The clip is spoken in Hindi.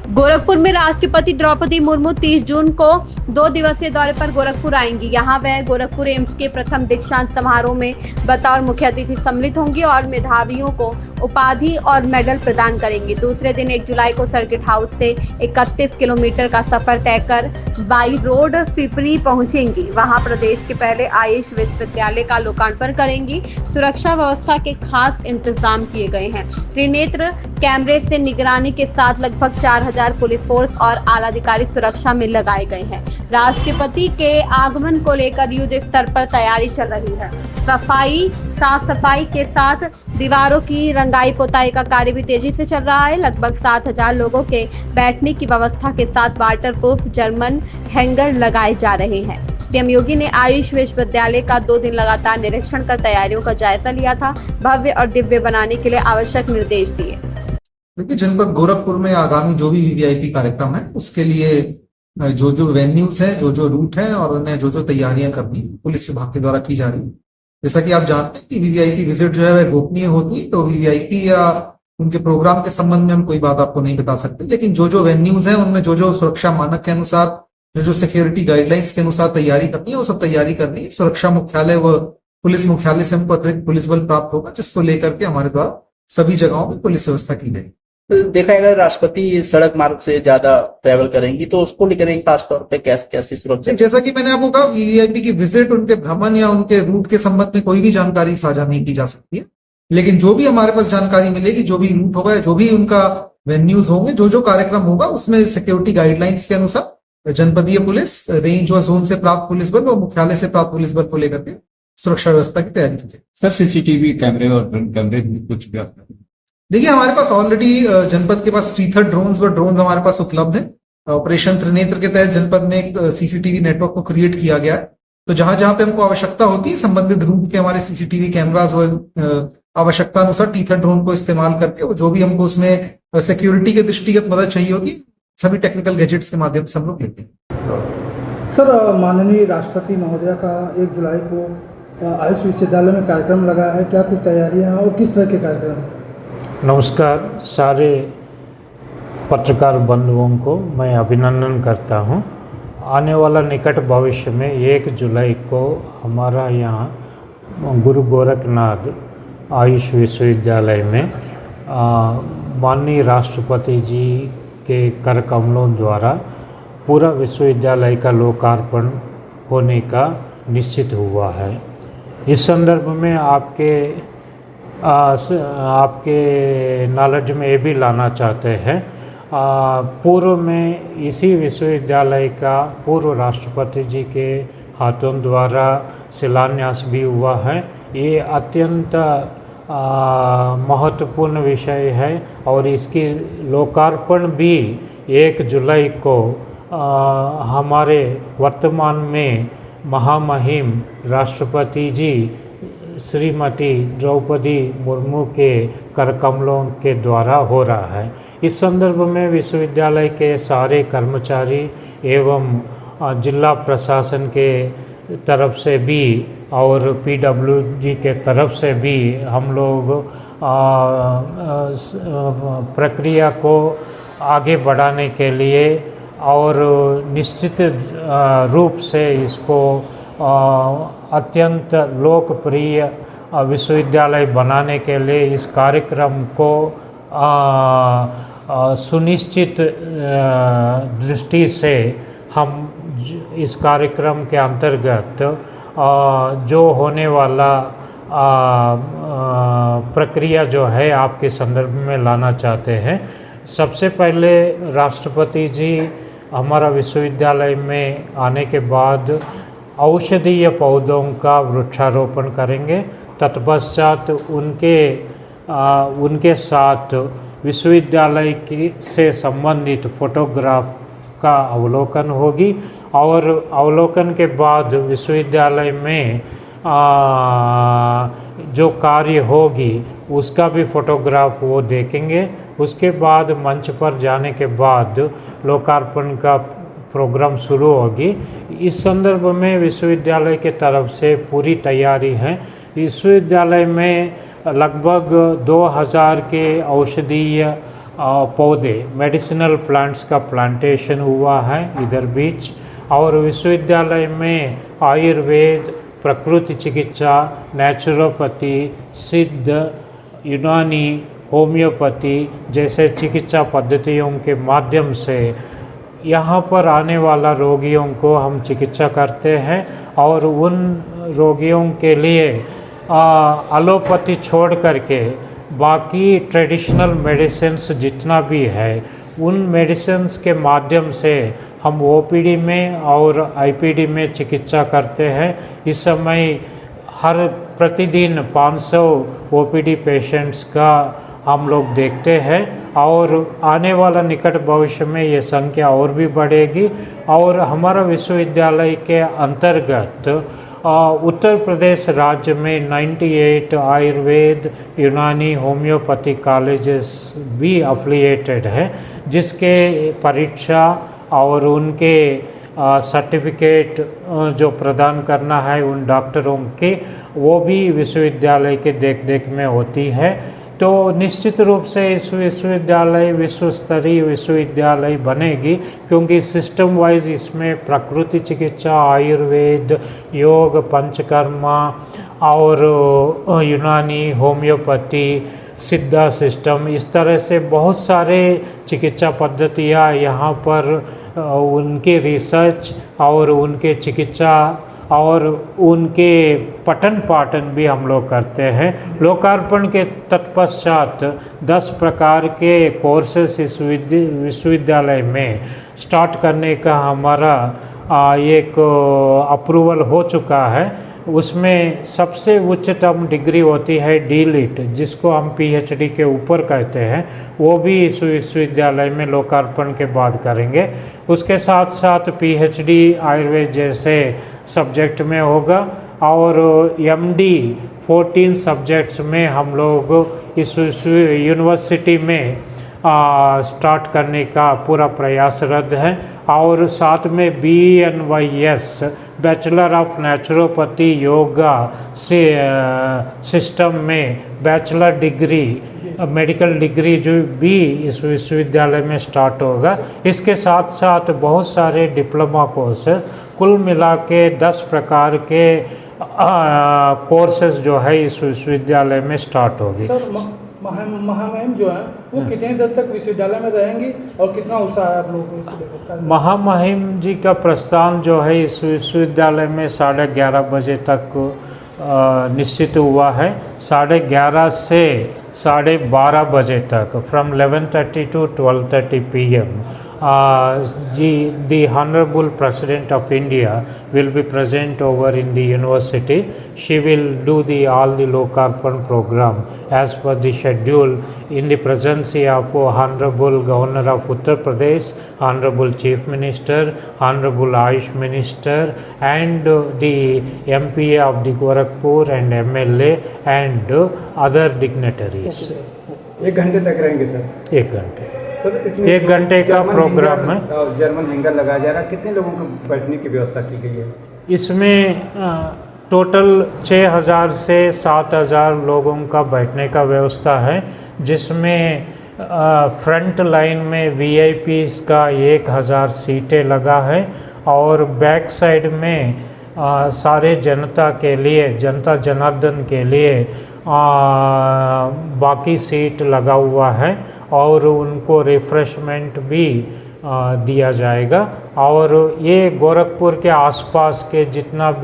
गोरखपुर में राष्ट्रपति द्रौपदी मुर्मू 30 जून को 2 दिवसीय दौरे पर गोरखपुर आएंगी। यहां वह गोरखपुर एम्स के प्रथम दीक्षांत समारोह में बतौर मुख्य अतिथि सम्मिलित होंगी और मेधावियों को उपाधि और मेडल प्रदान करेंगी। दूसरे दिन 1 जुलाई को सर्किट हाउस से 31 किलोमीटर का सफर तय कर बाई रोड पिपरी पहुंचेंगी। वहां प्रदेश के पहले आयुष विश्वविद्यालय का लोकार्पण करेंगी। सुरक्षा व्यवस्था के खास इंतजाम किए गए हैं। त्रिनेत्र कैमरे से निगरानी के साथ लगभग 4000 पुलिस फोर्स और आला अधिकारी सुरक्षा में लगाए गए हैं। राष्ट्रपति के आगमन को लेकर युद्ध स्तर पर तैयारी चल रही है। साफ सफाई के साथ दीवारों की रंगाई पोताई का कार्य भी तेजी से चल रहा है। लगभग 7000 लोगों के बैठने की व्यवस्था के साथ वाटरप्रूफ जर्मन हैंगर लगाए जा रहे हैं। सीएम योगी ने आयुष विश्वविद्यालय का 2 दिन लगातार निरीक्षण कर तैयारियों का जायजा लिया था। भव्य और दिव्य बनाने के लिए आवश्यक निर्देश दिए। देखिए, जनपद गोरखपुर में आगामी जो भी वीवीआईपी कार्यक्रम है उसके लिए जो वेन्यूज है, जो रूट है और उन्हें जो तैयारियां करनी पुलिस विभाग के द्वारा की जा रही है। जैसा कि आप जानते हैं कि वीवीआईपी विजिट जो है वह गोपनीय होती है, तो वीवीआईपी या उनके प्रोग्राम के संबंध में हम कोई बात आपको नहीं बता सकते। लेकिन जो वेन्यूज है उनमें जो सुरक्षा मानक के अनुसार, जो सिक्योरिटी गाइडलाइंस के अनुसार तैयारी करनी है वो सब तैयारी करनी है। सुरक्षा मुख्यालय व पुलिस मुख्यालय से हमको अतिरिक्त पुलिस बल प्राप्त होगा, जिसको लेकर के हमारे द्वारा सभी जगहों में पुलिस व्यवस्था की गई। देखा अगर राष्ट्रपति सड़क मार्ग से ज्यादा ट्रैवल करेंगी तो उसको लेकर खास तौर पे कैसी सुरक्षा? जैसा कि मैंने आपको कहा, वीवीआईपी की विजिट, उनके भ्रमण या उनके रूट के संबंध में कोई भी जानकारी साझा नहीं की जा सकती है। लेकिन जो भी हमारे पास जानकारी मिलेगी, जो भी रूट होगा, जो भी उनका वेन्यूज होंगे, जो कार्यक्रम होगा, उसमें सिक्योरिटी गाइडलाइंस के अनुसार जनपदीय पुलिस, रेंज व जोन से प्राप्त पुलिस बल और मुख्यालय से प्राप्त पुलिस बल को लेकर के सुरक्षा व्यवस्था की तैयारी की जाए। सर, सीसीटीवी कैमरे और ड्रोन कैमरे कुछ भी आपने? देखिए, हमारे पास ऑलरेडी जनपद के पास स्ट्रीथर ड्रोन्स व ड्रोन्स हमारे पास उपलब्ध है। ऑपरेशन त्रिनेत्र के तहत जनपद में एक सीसीटीवी नेटवर्क को क्रिएट किया गया है। तो जहां जहां पे हमको आवश्यकता होती है, संबंधित रूट के हमारे सीसीटीवी कैमरास व आवश्यकता अनुसार टीथर ड्रोन को इस्तेमाल करके जो भी हमको उसमें सिक्योरिटी के दृष्टिगत मदद चाहिए होती है, सभी टेक्निकल गैजेट्स के माध्यम से हम लोग लेते हैं। सर, माननीय राष्ट्रपति महोदया का 1 जुलाई को आयुष विश्वविद्यालय में कार्यक्रम लगा है, क्या कुछ तैयारियां हैं और किस तरह के कार्यक्रम हैं? नमस्कार सारे पत्रकार बंधुओं को मैं अभिनंदन करता हूं। आने वाला निकट भविष्य में 1 जुलाई को हमारा यहाँ गुरु गोरखनाथ आयुष विश्वविद्यालय में माननीय राष्ट्रपति जी के कर कमलों द्वारा पूरा विश्वविद्यालय का लोकार्पण होने का निश्चित हुआ है। इस संदर्भ में आपके नॉलेज में ये भी लाना चाहते हैं, पूर्व में इसी विश्वविद्यालय का पूर्व राष्ट्रपति जी के हाथों द्वारा शिलान्यास भी हुआ है। ये अत्यंत महत्वपूर्ण विषय है और इसकी लोकार्पण भी 1 जुलाई को हमारे वर्तमान में महामहिम राष्ट्रपति जी श्रीमती द्रौपदी मुर्मू के कर कमलों के द्वारा हो रहा है। इस संदर्भ में विश्वविद्यालय के सारे कर्मचारी एवं जिला प्रशासन के तरफ से भी और पीडब्ल्यूडी के तरफ से भी हम लोग प्रक्रिया को आगे बढ़ाने के लिए और निश्चित रूप से इसको अत्यंत लोकप्रिय विश्वविद्यालय बनाने के लिए इस कार्यक्रम को सुनिश्चित दृष्टि से हम इस कार्यक्रम के अंतर्गत जो होने वाला प्रक्रिया जो है आपके संदर्भ में लाना चाहते हैं। सबसे पहले राष्ट्रपति जी हमारा विश्वविद्यालय में आने के बाद औषधीय पौधों का वृक्षारोपण करेंगे। तत्पश्चात उनके साथ विश्वविद्यालय से संबंधित फोटोग्राफ का अवलोकन होगी और अवलोकन के बाद विश्वविद्यालय में जो कार्य होगी उसका भी फोटोग्राफ वो देखेंगे। उसके बाद मंच पर जाने के बाद लोकार्पण का प्रोग्राम शुरू होगी। इस संदर्भ में विश्वविद्यालय के तरफ से पूरी तैयारी है। विश्वविद्यालय में लगभग 2000 के औषधीय पौधे मेडिसिनल प्लांट्स का प्लांटेशन हुआ है इधर बीच। और विश्वविद्यालय में आयुर्वेद, प्रकृति चिकित्सा, नेचुरोपैथी, सिद्ध, यूनानी, होम्योपैथी जैसे चिकित्सा पद्धतियों के माध्यम से यहाँ पर आने वाला रोगियों को हम चिकित्सा करते हैं। और उन रोगियों के लिए एलोपैथी छोड़ करके बाकी ट्रेडिशनल मेडिसिन्स जितना भी है उन मेडिसिन्स के माध्यम से हम ओपीडी में और आईपीडी में चिकित्सा करते हैं। इस समय हर प्रतिदिन 500 ओपीडी पेशेंट्स का हम लोग देखते हैं और आने वाला निकट भविष्य में ये संख्या और भी बढ़ेगी। और हमारा विश्वविद्यालय के अंतर्गत उत्तर प्रदेश राज्य में 98 आयुर्वेद, यूनानी, होम्योपैथी कॉलेजेस भी अफिलिएटेड है, जिसके परीक्षा और उनके सर्टिफिकेट जो प्रदान करना है उन डॉक्टरों के, वो भी विश्वविद्यालय के देख में होती है। तो निश्चित रूप से इस विश्वविद्यालय विश्व स्तरीय विश्वविद्यालय बनेगी, क्योंकि सिस्टम वाइज इसमें प्रकृति चिकित्सा, आयुर्वेद, योग, पंचकर्मा और यूनानी, होम्योपैथी, सिद्धा सिस्टम, इस तरह से बहुत सारे चिकित्सा पद्धतियाँ यहाँ पर उनके रिसर्च और उनके चिकित्सा और उनके पठन पाठन भी हम लोग करते हैं। लोकार्पण के तत्पश्चात 10 प्रकार के कोर्सेस इस विश्वविद्यालय में स्टार्ट करने का हमारा एक अप्रूवल हो चुका है। उसमें सबसे उच्चतम डिग्री होती है डीलिट, जिसको हम पीएचडी के ऊपर कहते हैं, वो भी इस विश्वविद्यालय में लोकार्पण के बाद करेंगे। उसके साथ साथ पीएचडी आयुर्वेद जैसे सब्जेक्ट में होगा और एमडी 14 सब्जेक्ट्स में हम लोग इस यूनिवर्सिटी में स्टार्ट करने का पूरा प्रयासरत है। और साथ में BNYS bachelor of naturopathy yoga से सिस्टम में बैचलर डिग्री, मेडिकल डिग्री जो भी इस विश्वविद्यालय में स्टार्ट होगा। इसके साथ साथ बहुत सारे डिप्लोमा कोर्सेज, कुल मिला के 10 प्रकार के कोर्सेज जो है इस विश्वविद्यालय में स्टार्ट होगी। सर, महामहिम जो है वो कितने देर तक विश्वविद्यालय में रहेंगी और कितना उत्साह है आप लोगों को इसको लेकर? महामहिम जी का प्रस्थान जो है इस विश्वविद्यालय में 11:30 बजे तक निश्चित हुआ है। 11:30 से 12:30 बजे तक, from 11:30 to 12:30 PM, the Honorable President of India will be present over in the university. She will do all the Lokarpan program as per the schedule in the presence of Honorable Governor of Uttar Pradesh, Honorable Chief Minister, Honorable Ayush Minister, and the MPA of the Gorakhpur and MLA and other dignitaries. 1 घंटे तक रहेंगे सर? 1 घंटे। सर, इसमें 1 घंटे का प्रोग्राम है। जर्मन हैंगर लगाया जा रहा है, कितने लोगों को बैठने की व्यवस्था की गई है? इसमें टोटल 6000 से 7000 लोगों का बैठने का व्यवस्था है, जिसमें फ्रंट लाइन में VIPs का 1000 सीटें लगा है और बैक साइड में सारे जनता के लिए, जनता जनार्दन के लिए बाकी सीट लगा हुआ है और उनको रिफ्रेशमेंट भी दिया जाएगा। और ये गोरखपुर के आसपास के जितना भी